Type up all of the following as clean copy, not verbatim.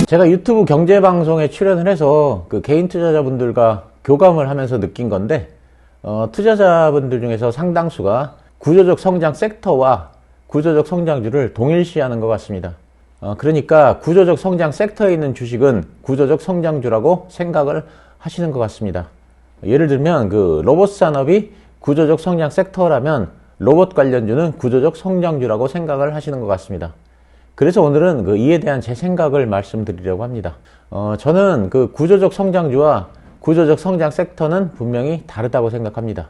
제가 유튜브 경제방송에 출연을 해서 그 개인 투자자분들과 교감을 하면서 느낀 건데, 투자자분들 중에서 상당수가 구조적 성장 섹터와 구조적 성장주를 동일시하는 것 같습니다. 그러니까 구조적 성장 섹터에 있는 주식은 구조적 성장주라고 생각을 하시는 것 같습니다. 예를 들면 그 로봇 산업이 구조적 성장 섹터라면 로봇 관련주는 구조적 성장주라고 생각을 하시는 것 같습니다. 그래서 오늘은 이에 대한 제 생각을 말씀드리려고 합니다. 저는 그 구조적 성장주와 구조적 성장 섹터는 분명히 다르다고 생각합니다.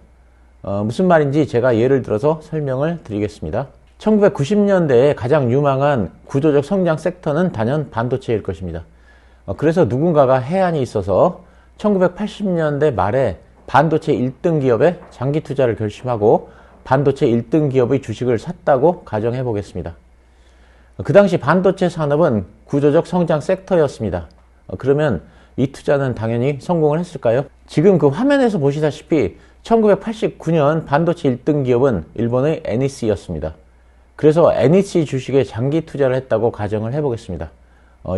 무슨 말인지 제가 예를 들어서 설명을 드리겠습니다. 1990년대에 가장 유망한 구조적 성장 섹터는 단연 반도체일 것입니다. 그래서 누군가가 해안이 있어서 1980년대 말에 반도체 1등 기업에 장기 투자를 결심하고 반도체 1등 기업의 주식을 샀다고 가정해 보겠습니다. 그 당시 반도체 산업은 구조적 성장 섹터였습니다. 그러면 이 투자는 당연히 성공을 했을까요? 지금 그 화면에서 보시다시피 1989년 반도체 1등 기업은 일본의 NEC였습니다. 그래서 NEC 주식에 장기 투자를 했다고 가정을 해보겠습니다.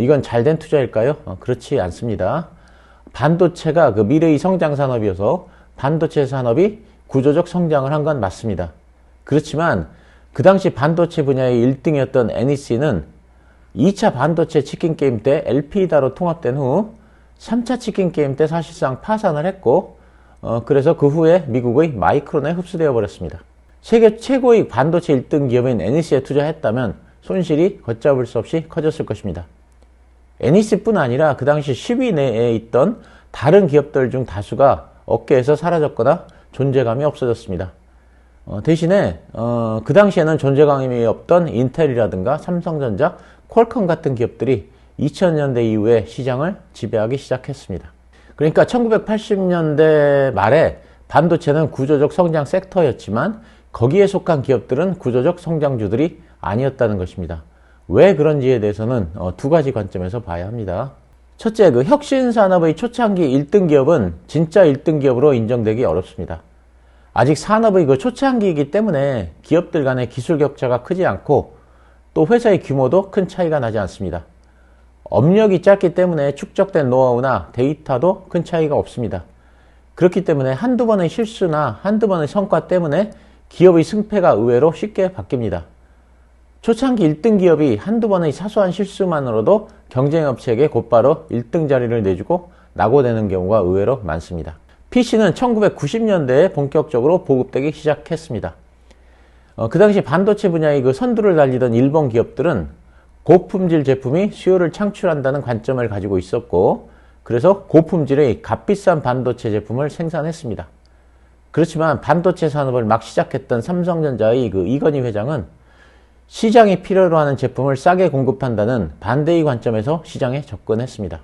이건 잘된 투자일까요? 그렇지 않습니다. 반도체가 그 미래의 성장 산업이어서 반도체 산업이 구조적 성장을 한 건 맞습니다. 그렇지만 그 당시 반도체 분야의 1등이었던 NEC는 2차 반도체 치킨 게임 때 엘피다로 통합된 후 3차 치킨 게임 때 사실상 파산을 했고, 그래서 그 후에 미국의 마이크론에 흡수되어 버렸습니다. 세계 최고의 반도체 1등 기업인 NEC에 투자했다면 손실이 걷잡을 수 없이 커졌을 것입니다. NEC뿐 아니라 그 당시 10위 내에 있던 다른 기업들 중 다수가 업계에서 사라졌거나 존재감이 없어졌습니다. 대신에 그 당시에는 존재감이 없던 인텔이라든가 삼성전자, 퀄컴 같은 기업들이 2000년대 이후에 시장을 지배하기 시작했습니다. 그러니까 1980년대 말에 반도체는 구조적 성장 섹터였지만 거기에 속한 기업들은 구조적 성장주들이 아니었다는 것입니다. 왜 그런지에 대해서는 두 가지 관점에서 봐야 합니다. 첫째, 그 혁신산업의 초창기 1등 기업은 진짜 1등 기업으로 인정되기 어렵습니다. 아직 산업의 그 초창기이기 때문에 기업들 간의 기술 격차가 크지 않고 또 회사의 규모도 큰 차이가 나지 않습니다. 업력이 짧기 때문에 축적된 노하우나 데이터도 큰 차이가 없습니다. 그렇기 때문에 한두 번의 실수나 한두 번의 성과 때문에 기업의 승패가 의외로 쉽게 바뀝니다. 초창기 1등 기업이 한두 번의 사소한 실수만으로도 경쟁업체에게 곧바로 1등 자리를 내주고 낙오되는 경우가 의외로 많습니다. PC는 1990년대에 본격적으로 보급되기 시작했습니다. 그 당시 반도체 분야의 그 선두를 달리던 일본 기업들은 고품질 제품이 수요를 창출한다는 관점을 가지고 있었고, 그래서 고품질의 값비싼 반도체 제품을 생산했습니다. 그렇지만 반도체 산업을 막 시작했던 삼성전자의 그 이건희 회장은 시장이 필요로 하는 제품을 싸게 공급한다는 반대의 관점에서 시장에 접근했습니다.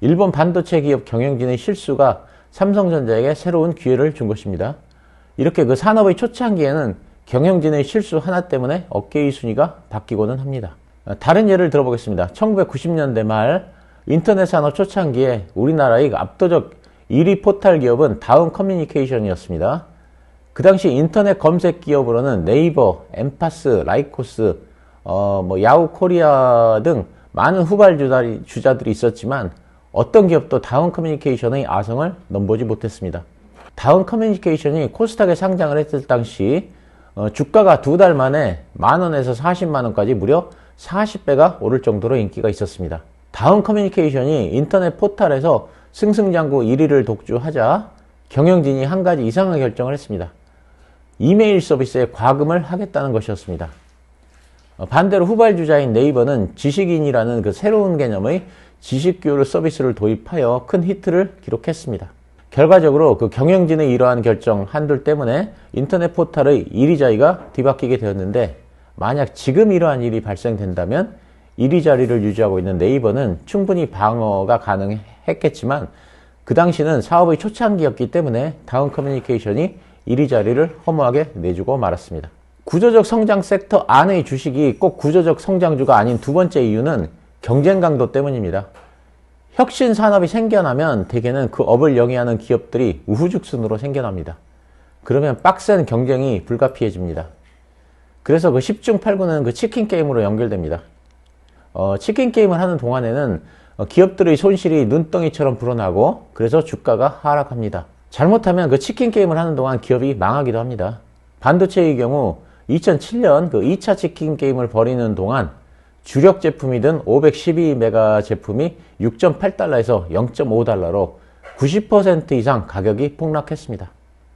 일본 반도체 기업 경영진의 실수가 삼성전자에게 새로운 기회를 준 것입니다. 이렇게 그 산업의 초창기에는 경영진의 실수 하나 때문에 업계의 순위가 바뀌고는 합니다. 다른 예를 들어보겠습니다. 1990년대 말 인터넷 산업 초창기에 우리나라의 압도적 1위 포탈 기업은 다음 커뮤니케이션이었습니다. 그 당시 인터넷 검색 기업으로는 네이버, 엠파스, 라이코스, 야후 코리아 등 많은 후발주자들이 있었지만 어떤 기업도 다운 커뮤니케이션의 아성을 넘보지 못했습니다. 다운 커뮤니케이션이 코스닥에 상장을 했을 당시 주가가 두 달 만에 만원에서 40만원까지 무려 40배가 오를 정도로 인기가 있었습니다. 다운 커뮤니케이션이 인터넷 포털에서 승승장구 1위를 독주하자 경영진이 한 가지 이상한 결정을 했습니다. 이메일 서비스에 과금을 하겠다는 것이었습니다. 반대로 후발주자인 네이버는 지식인이라는 그 새로운 개념의 지식교류 서비스를 도입하여 큰 히트를 기록했습니다. 결과적으로 그 경영진의 이러한 결정 한둘 때문에 인터넷 포털의 1위 자리가 뒤바뀌게 되었는데, 만약 지금 이러한 일이 발생된다면 1위 자리를 유지하고 있는 네이버는 충분히 방어가 가능했겠지만 그 당시는 사업의 초창기였기 때문에 다운 커뮤니케이션이 1위 자리를 허무하게 내주고 말았습니다. 구조적 성장 섹터 안의 주식이 꼭 구조적 성장주가 아닌 두 번째 이유는 경쟁 강도 때문입니다. 혁신 산업이 생겨나면 대개는 그 업을 영위하는 기업들이 우후죽순으로 생겨납니다. 그러면 빡센 경쟁이 불가피해집니다. 그래서 그 10중 8구는 그 치킨 게임으로 연결됩니다. 치킨 게임을 하는 동안에는 기업들의 손실이 눈덩이처럼 불어나고 그래서 주가가 하락합니다. 잘못하면 그 치킨 게임을 하는 동안 기업이 망하기도 합니다. 반도체의 경우 2007년 그 2차 치킨 게임을 벌이는 동안 주력 제품이던 512메가 제품이 6.8달러에서 0.5달러로 90% 이상 가격이 폭락했습니다.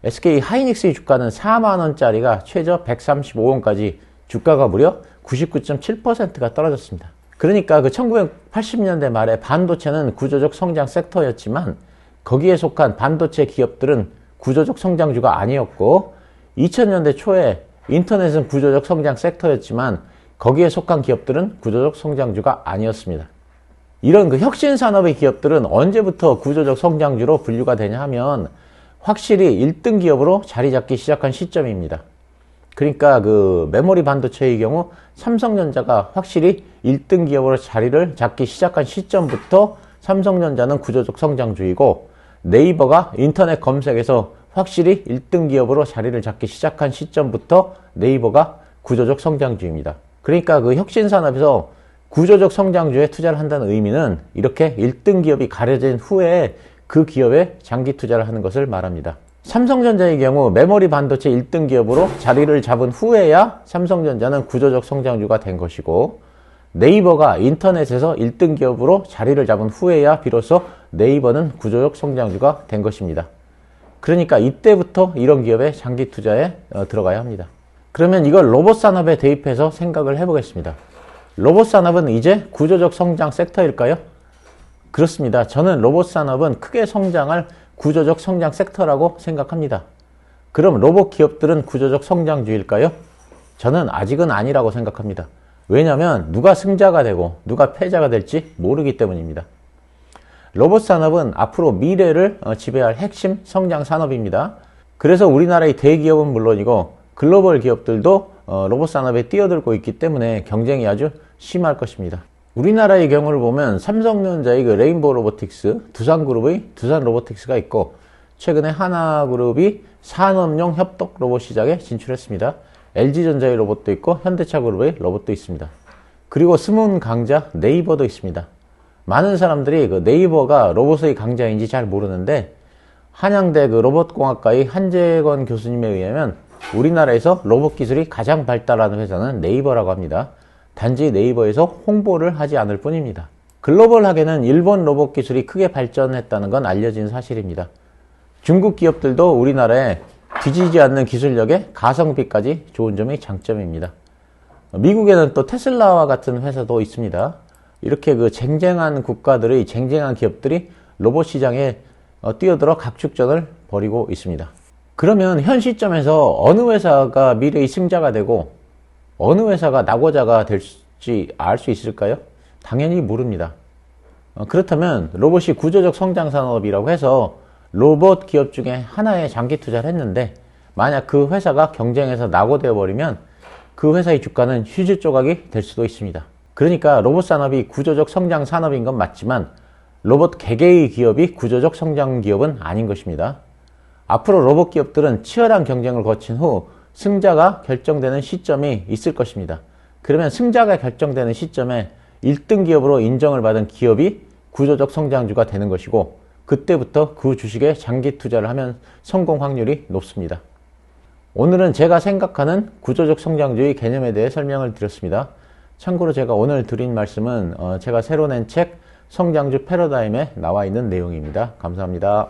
SK 하이닉스의 주가는 4만원짜리가 최저 135원까지 주가가 무려 99.7%가 떨어졌습니다. 그러니까 그 1980년대 말에 반도체는 구조적 성장 섹터였지만 거기에 속한 반도체 기업들은 구조적 성장주가 아니었고 2000년대 초에 인터넷은 구조적 성장 섹터였지만 거기에 속한 기업들은 구조적 성장주가 아니었습니다. 이런 그 혁신 산업의 기업들은 언제부터 구조적 성장주로 분류가 되냐 하면 확실히 1등 기업으로 자리 잡기 시작한 시점입니다. 그러니까 그 메모리 반도체의 경우 삼성전자가 확실히 1등 기업으로 자리를 잡기 시작한 시점부터 삼성전자는 구조적 성장주이고 네이버가 인터넷 검색에서 확실히 1등 기업으로 자리를 잡기 시작한 시점부터 네이버가 구조적 성장주입니다. 그러니까 그 혁신 산업에서 구조적 성장주에 투자를 한다는 의미는 이렇게 1등 기업이 가려진 후에 그 기업에 장기 투자를 하는 것을 말합니다. 삼성전자의 경우 메모리 반도체 1등 기업으로 자리를 잡은 후에야 삼성전자는 구조적 성장주가 된 것이고 네이버가 인터넷에서 1등 기업으로 자리를 잡은 후에야 비로소 네이버는 구조적 성장주가 된 것입니다. 그러니까 이때부터 이런 기업의 장기 투자에 들어가야 합니다. 그러면 이걸 로봇 산업에 대입해서 생각을 해보겠습니다. 로봇 산업은 이제 구조적 성장 섹터일까요? 그렇습니다. 저는 로봇 산업은 크게 성장할 구조적 성장 섹터라고 생각합니다. 그럼 로봇 기업들은 구조적 성장주일까요? 저는 아직은 아니라고 생각합니다. 왜냐하면 누가 승자가 되고 누가 패자가 될지 모르기 때문입니다. 로봇 산업은 앞으로 미래를 지배할 핵심 성장 산업입니다. 그래서 우리나라의 대기업은 물론이고 글로벌 기업들도 로봇 산업에 뛰어들고 있기 때문에 경쟁이 아주 심할 것입니다. 우리나라의 경우를 보면 삼성전자의 그 레인보우 로보틱스, 두산그룹의 두산 로보틱스가 있고 최근에 하나그룹이 산업용 협동 로봇 시장에 진출했습니다. LG전자의 로봇도 있고 현대차그룹의 로봇도 있습니다. 그리고 스문 강자 네이버도 있습니다. 많은 사람들이 그 네이버가 로봇의 강자인지 잘 모르는데 한양대 그 로봇공학과의 한재건 교수님에 의하면 우리나라에서 로봇 기술이 가장 발달하는 회사는 네이버라고 합니다. 단지 네이버에서 홍보를 하지 않을 뿐입니다. 글로벌하게는 일본 로봇 기술이 크게 발전했다는 건 알려진 사실입니다. 중국 기업들도 우리나라에 뒤지지 않는 기술력에 가성비까지 좋은 점이 장점입니다. 미국에는 또 테슬라와 같은 회사도 있습니다. 이렇게 그 쟁쟁한 국가들의 쟁쟁한 기업들이 로봇 시장에 뛰어들어 각축전을 벌이고 있습니다. 그러면 현 시점에서 어느 회사가 미래의 승자가 되고 어느 회사가 낙오자가 될지 알 수 있을까요? 당연히 모릅니다. 그렇다면 로봇이 구조적 성장 산업이라고 해서 로봇 기업 중에 하나에 장기 투자를 했는데 만약 그 회사가 경쟁에서 낙오되어 버리면 그 회사의 주가는 휴지 조각이 될 수도 있습니다. 그러니까 로봇 산업이 구조적 성장 산업인 건 맞지만 로봇 개개의 기업이 구조적 성장 기업은 아닌 것입니다. 앞으로 로봇 기업들은 치열한 경쟁을 거친 후 승자가 결정되는 시점이 있을 것입니다. 그러면 승자가 결정되는 시점에 1등 기업으로 인정을 받은 기업이 구조적 성장주가 되는 것이고 그때부터 그 주식에 장기 투자를 하면 성공 확률이 높습니다. 오늘은 제가 생각하는 구조적 성장주의 개념에 대해 설명을 드렸습니다. 참고로 제가 오늘 드린 말씀은 제가 새로 낸 책 성장주 패러다임에 나와 있는 내용입니다. 감사합니다.